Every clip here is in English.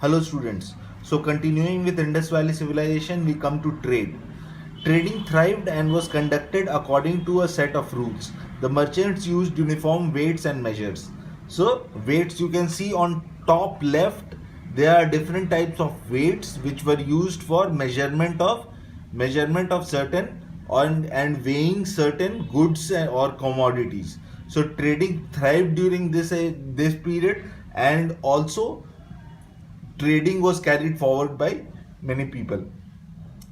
Hello students. So continuing with Indus Valley civilization, we come to trade. Trading thrived and was conducted according to a set of rules. The merchants used uniform weights and measures. So weights you can see on top left, there are different types of weights which were used for measurement of certain and weighing certain goods or commodities. So trading thrived during this period, and also trading was carried forward by many people.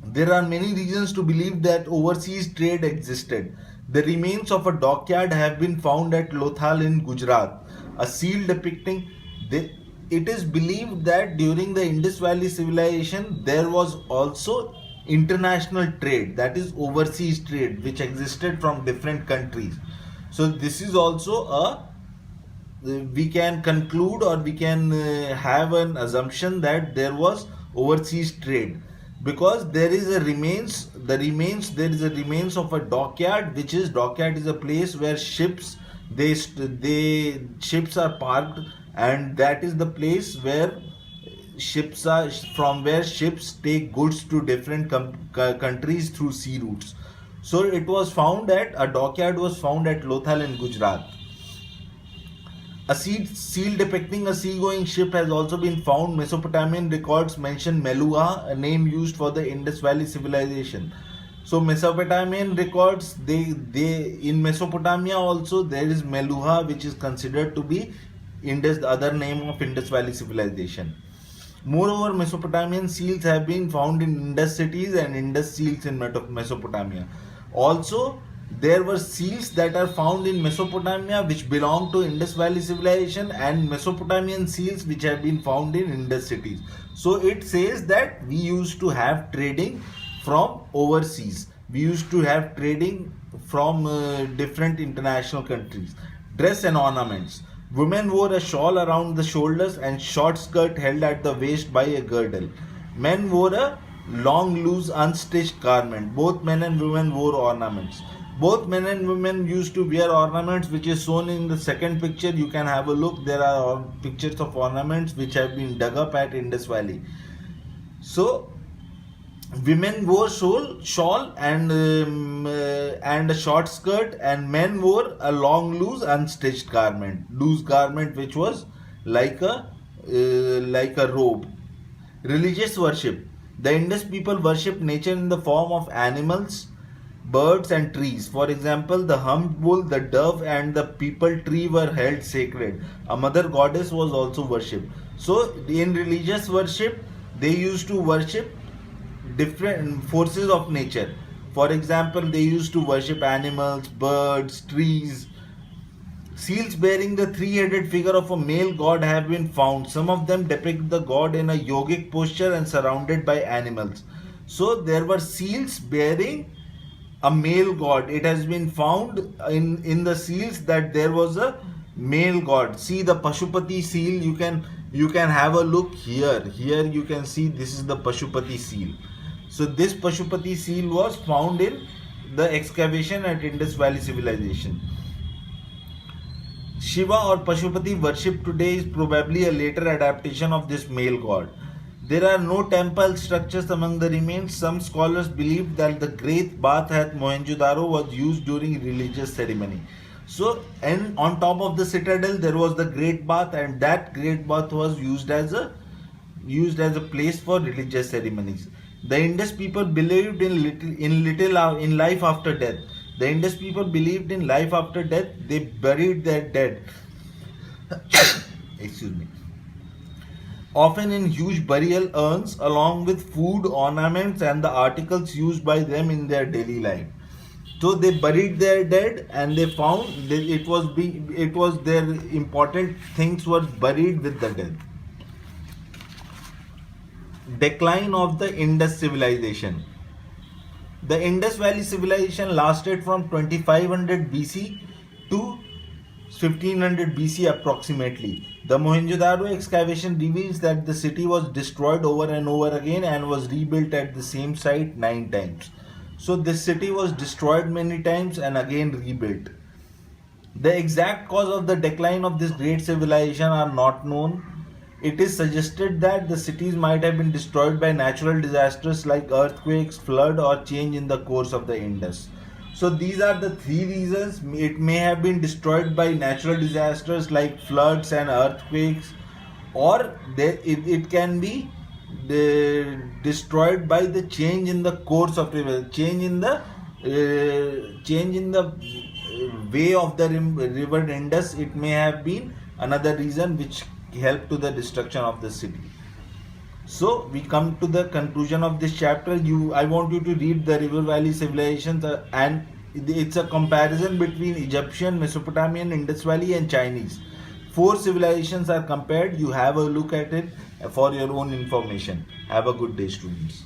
There are many reasons to believe that overseas trade existed. The remains of a dockyard have been found at Lothal in Gujarat. A seal depicting the, it is believed that during the Indus Valley civilization there was also international trade, that is overseas trade, which existed from different countries. So this is also a we can conclude, or we can have an assumption that there was overseas trade, because there is a remains there is a remains of a dockyard, which is dockyard is a place where ships are parked, and that is the place where ships take goods to different countries through sea routes. So it was found at a dockyard was found at Lothal in Gujarat. A seal depicting a seagoing ship has also been found. Mesopotamian records mention Meluha, a name used for the Indus Valley civilization. So Mesopotamian records, they in Mesopotamia also there is Meluha, which is considered to be Indus, the other name of Indus Valley civilization. Moreover, Mesopotamian seals have been found in Indus cities and Indus seals in Mesopotamia. Also, there were seals that are found in Mesopotamia which belong to Indus Valley civilization, and Mesopotamian seals which have been found in Indus cities. So it says that we used to have trading from overseas. We used to have trading from different international countries. Dress and ornaments. Women wore a shawl around the shoulders and short skirt held at the waist by a girdle. Men wore a long, loose, unstitched garment. Both men and women wore ornaments. Both men and women used to wear ornaments, which is shown in the second picture. You can have a look. There are pictures of ornaments which have been dug up at Indus Valley. So women wore shawl and a short skirt, and men wore a long, loose, unstitched loose garment, which was like a robe. Religious worship. The Indus people worshipped nature in the form of animals, birds, and trees. For example, the humped bull, the dove, and the peepal tree were held sacred. A mother goddess was also worshipped. So, in religious worship, they used to worship different forces of nature. For example, they used to worship animals, birds, trees. Seals bearing the three-headed figure of a male god have been found. Some of them depict the god in a yogic posture and surrounded by animals. So there were seals bearing a male god. It has been found in the seals that there was a male god. See the Pashupati seal. You can have a look here. Here you can see this is the Pashupati seal. So this Pashupati seal was found in the excavation at Indus Valley civilization. Shiva or Pashupati worship today is probably a later adaptation of this male god. There are no temple structures among the remains. Some scholars believe that the great bath at Mohenjo-daro was used during religious ceremony. So, and on top of the citadel there was the great bath, and that great bath was used as a place for religious ceremonies. The Indus people believed in life after death. The Indus people believed in life after death. They buried their dead. Excuse me. Often in huge burial urns, along with food, ornaments, and the articles used by them in their daily life. So they buried their dead, and they found that it was their important things were buried with the dead. Decline of the Indus civilization. The Indus Valley civilization lasted from 2500 BC to 1500 BC approximately. The Mohenjo-daro excavation reveals that the city was destroyed over and over again and was rebuilt at the same site 9 times. So this city was destroyed many times and again rebuilt. The exact cause of the decline of this great civilization are not known. It is suggested that the cities might have been destroyed by natural disasters like earthquakes, flood, or change in the course of the Indus. So these are the three reasons. It may have been destroyed by natural disasters like floods and earthquakes, or it can be destroyed by the change in the course of river, change in the way of the river Indus. It may have been another reason which helped to the destruction of the city. So we come to the conclusion of this chapter. I want you to read the River Valley civilizations, and it's a comparison between Egyptian, Mesopotamian, Indus Valley, and Chinese. 4 civilizations are compared. You have a look at it for your own information. Have a good day, students.